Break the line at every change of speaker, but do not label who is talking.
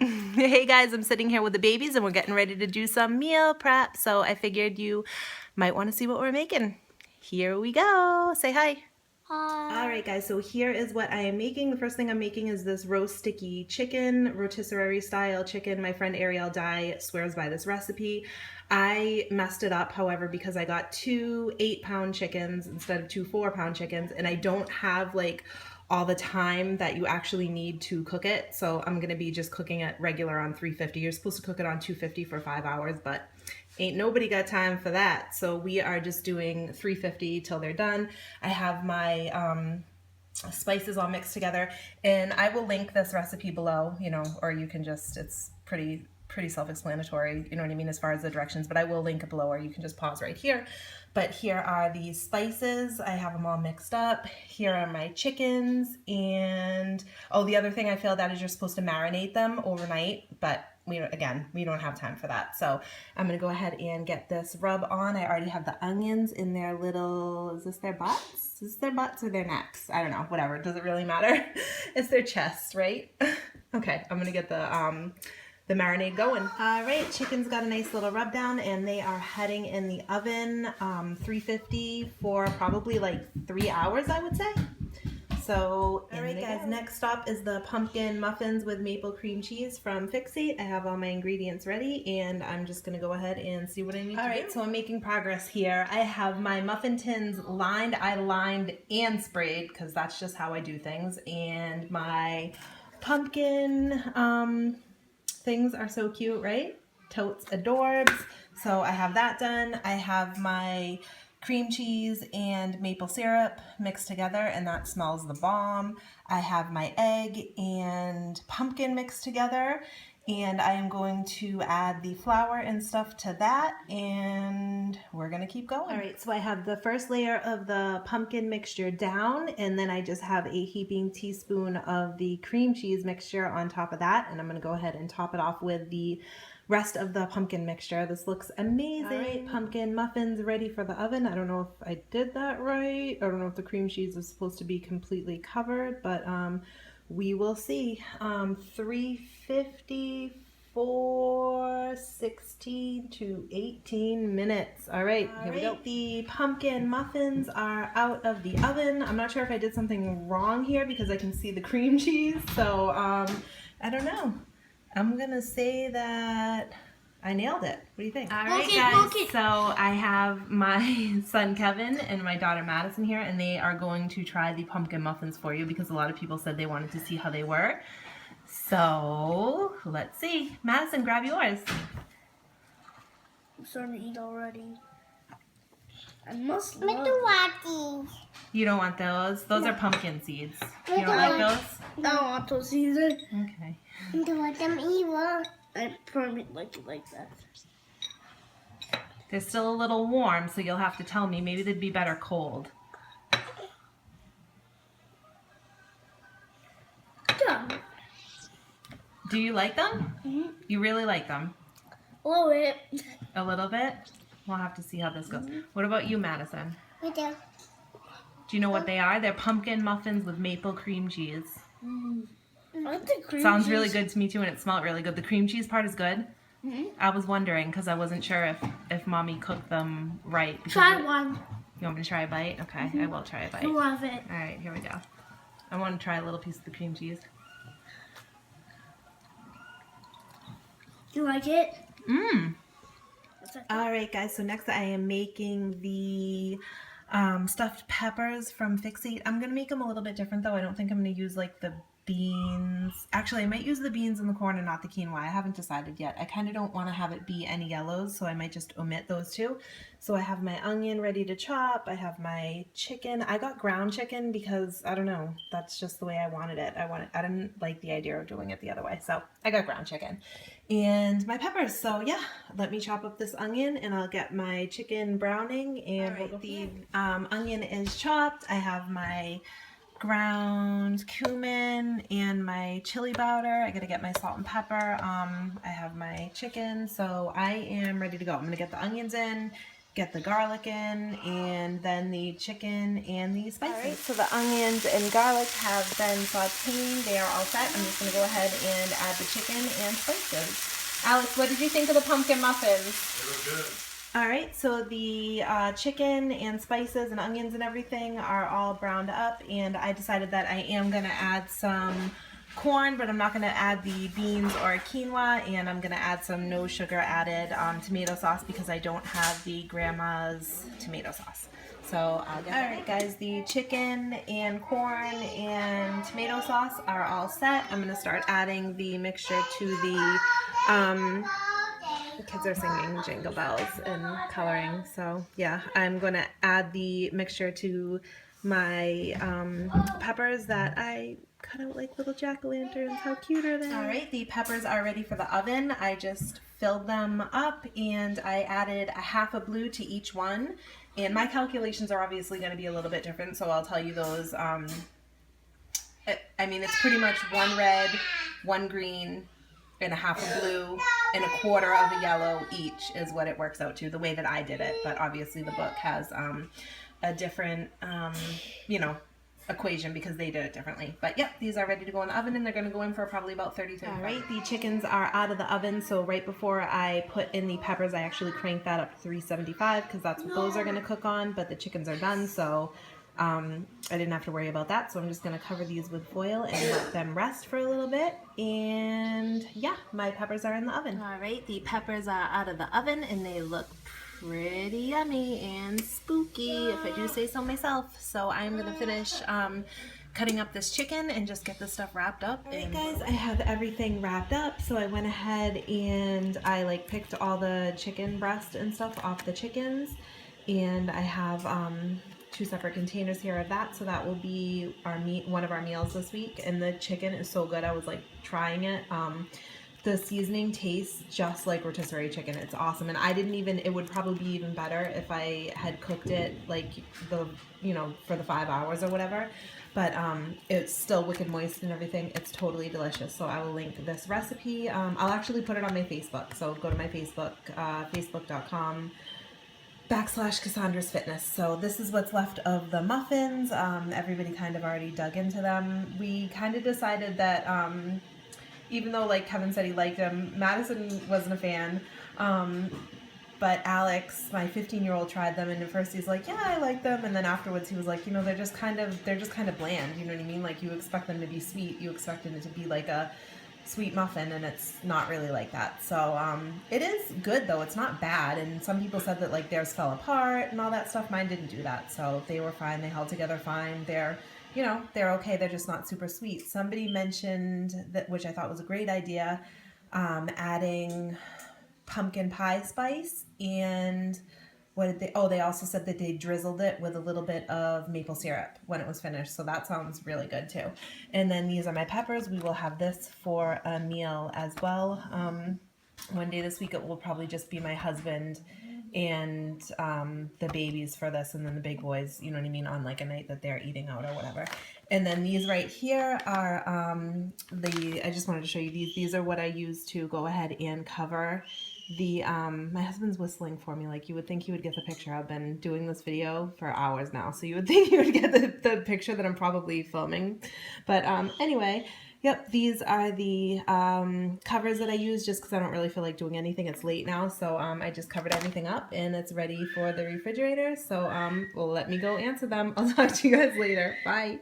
Hey guys, I'm sitting here with the babies and we're getting ready to do some meal prep. So I figured you might want to see what we're making. Here we go. Say hi.
Hi.
All right guys, so here is what I am making. The first thing I'm making is this roast sticky chicken, rotisserie style chicken. My friend Ariel Dye swears by this recipe. I messed it up, however, because I got two 8-pound chickens instead of two 4-pound chickens, and I don't have like all the time that you actually need to cook it. So I'm gonna be just cooking it regular on 350. You're supposed to cook it on 250 for 5 hours, but ain't nobody got time for that. So we are just doing 350 till they're done. I have my spices all mixed together, and I will link this recipe below, or you can just, it's pretty self-explanatory, you know what I mean, as far as the directions, but I will link it below, or you can just pause right here. But here are the spices. I have them all mixed up. Here are my chickens, and oh, the other thing I failed out is you're supposed to marinate them overnight, but we don't have time for that. So I'm gonna go ahead and get this rub on. I already have the onions in their little, is this their butts? Is this their butts or their necks? I don't know, whatever, does it really matter? It's their chest, right? Okay, I'm gonna get the marinade going. All right, chicken's got a nice little rub down and they are heading in the oven, 350 for probably like 3 hours, I would say. So, all right guys, next stop is the pumpkin muffins with maple cream cheese from Fixate. I have all my ingredients ready and I'm just gonna go ahead and see what I need to do. All right, so I'm making progress here. I have my muffin tins lined. I lined and sprayed because that's just how I do things. And my pumpkin things are so cute, right? Totes adorbs. So I have that done. I have my cream cheese and maple syrup mixed together, and that smells the bomb. I have my egg and pumpkin mixed together, and I am going to add the flour and stuff to that, and we're gonna keep going. All right, so I have the first layer of the pumpkin mixture down, and then I just have a heaping teaspoon of the cream cheese mixture on top of that, and I'm gonna go ahead and top it off with the rest of the pumpkin mixture. This looks amazing. All right, pumpkin muffins ready for the oven. I don't know if I did that right. I don't know if the cream cheese is supposed to be completely covered, but we will see. 350 for 16 to 18 minutes. All right, here we go. The pumpkin muffins are out of the oven. I'm not sure if I did something wrong here because I can see the cream cheese. So I don't know. I'm gonna say that I nailed it. What do you think? All right, guys, so I have my son Kevin and my daughter Madison here, and they are going to try the pumpkin muffins for you because a lot of people said they wanted to see how they were. So let's see. Madison, grab yours.
I'm starting to eat already. I must
I
love
don't want these.
You don't want those? Those are pumpkin seeds. You don't like those?
I don't want those either.
Okay.
I don't want them either.
I probably like it like that.
They're still a little warm, so you'll have to tell me. Maybe they'd be better cold.
Yeah.
Do you like them?
Mm-hmm.
You really like them?
A little bit.
A little bit? We'll have to see how this goes. What about you, Madison?
We do.
Do you know what they are? They're pumpkin muffins with maple cream cheese.
I like the cream
Sounds
cheese.
really good to me too, and it smelled really good. The cream cheese part is good. I was wondering because I wasn't sure if Mommy cooked them right.
Try one.
You want me to try a bite? Okay, I will try a bite.
I love it.
All right, here we go. I want to try a little piece of the cream cheese.
You like it?
Mmm. All right, guys, so next I am making the stuffed peppers from Fixate. I'm going to make them a little bit different, though. I don't think I'm going to use, like, the beans. Actually, I might use the beans and the corn and not the quinoa. I haven't decided yet. I kind of don't want to have it be any yellows, so I might just omit those two. So I have my onion ready to chop. I have my chicken. I got ground chicken because, I don't know, that's just the way I wanted it. I didn't like the idea of doing it the other way, so I got ground chicken. And my peppers. So yeah, let me chop up this onion and I'll get my chicken browning. And the onion is chopped. I have my ground cumin and my chili powder. I gotta get my salt and pepper. I have my chicken, so I am ready to go. I'm gonna get the onions in get the garlic in, and then the chicken and the spices. All right, so the onions and garlic have been sauteing. They are all set. I'm just going to go ahead and add the chicken and spices. Alex, what did you think of the pumpkin muffins?
They were good.
All right, so the chicken and spices and onions and everything are all browned up, and I decided that I am going to add some corn, but I'm not going to add the beans or quinoa, and I'm going to add some no sugar added tomato sauce because I don't have the grandma's tomato sauce. So I'll get Alright guys, the chicken and corn and tomato sauce are all set. I'm going to start adding the mixture to the kids are singing Jingle Bells and coloring, so yeah, I'm going to add the mixture to my peppers that I cut out like little jack-o'-lanterns. How cute are they? Alright, the peppers are ready for the oven. I just filled them up and I added a half a blue to each one. And my calculations are obviously going to be a little bit different, so I'll tell you those. I mean, it's pretty much one red, one green, and a half a blue, and a quarter of a yellow each is what it works out to, the way that I did it. But obviously the book has a different, you know, equation because they did it differently. But yep, these are ready to go in the oven, and they're going to go in for probably about 30 to 35. All right, the chickens are out of the oven, so right before I put in the peppers, I actually cranked that up to 375 because that's what those are going to cook on. But the chickens are done, so I didn't have to worry about that. So I'm just going to cover these with foil and let them rest for a little bit. And yeah, my peppers are in the oven. All right, the peppers are out of the oven and they look pretty yummy and spooky, if I do say so myself. So I'm going to finish cutting up this chicken and just get this stuff wrapped up. Alright guys, I have everything wrapped up, so I went ahead and I like picked all the chicken breast and stuff off the chickens, and I have two separate containers here of that, so that will be our one of our meals this week. And the chicken is so good, I was like trying it. The seasoning tastes just like rotisserie chicken. It's awesome. And I didn't even, it would probably be even better if I had cooked it like for the 5 hours or whatever. But it's still wicked moist and everything. It's totally delicious. So I will link this recipe. I'll actually put it on my Facebook. So go to my Facebook, facebook.com/Cassandra's Fitness. So this is what's left of the muffins. Everybody kind of already dug into them. We kind of decided that even though like Kevin said he liked them, Madison wasn't a fan. But Alex, my 15-year-old, tried them, and at first he's like, yeah, I like them, and then afterwards he was like, you know, they're just kind of bland, you know what I mean? Like, you expect them to be sweet, you expect it to be like a sweet muffin, and it's not really like that. So it is good though, it's not bad. And some people said that like theirs fell apart and all that stuff. Mine didn't do that, so they were fine, they held together fine. They're, you know, they're okay, they're just not super sweet. Somebody mentioned that, which I thought was a great idea, adding pumpkin pie spice, and what did they also said that they drizzled it with a little bit of maple syrup when it was finished, so that sounds really good too. And then these are my peppers. We will have this for a meal as well. One day this week it will probably just be my husband and the babies for this, and then the big boys, you know what I mean, on like a night that they're eating out or whatever. And then these right here are I just wanted to show you these are what I use to go ahead and cover the my husband's whistling for me. Like, you would think he would get the picture. I've been doing this video for hours now, so you would think he would get the picture that I'm probably filming. But anyway, yep, these are the covers that I use just because I don't really feel like doing anything. It's late now, so I just covered everything up and it's ready for the refrigerator. So well, let me go answer them. I'll talk to you guys later. Bye.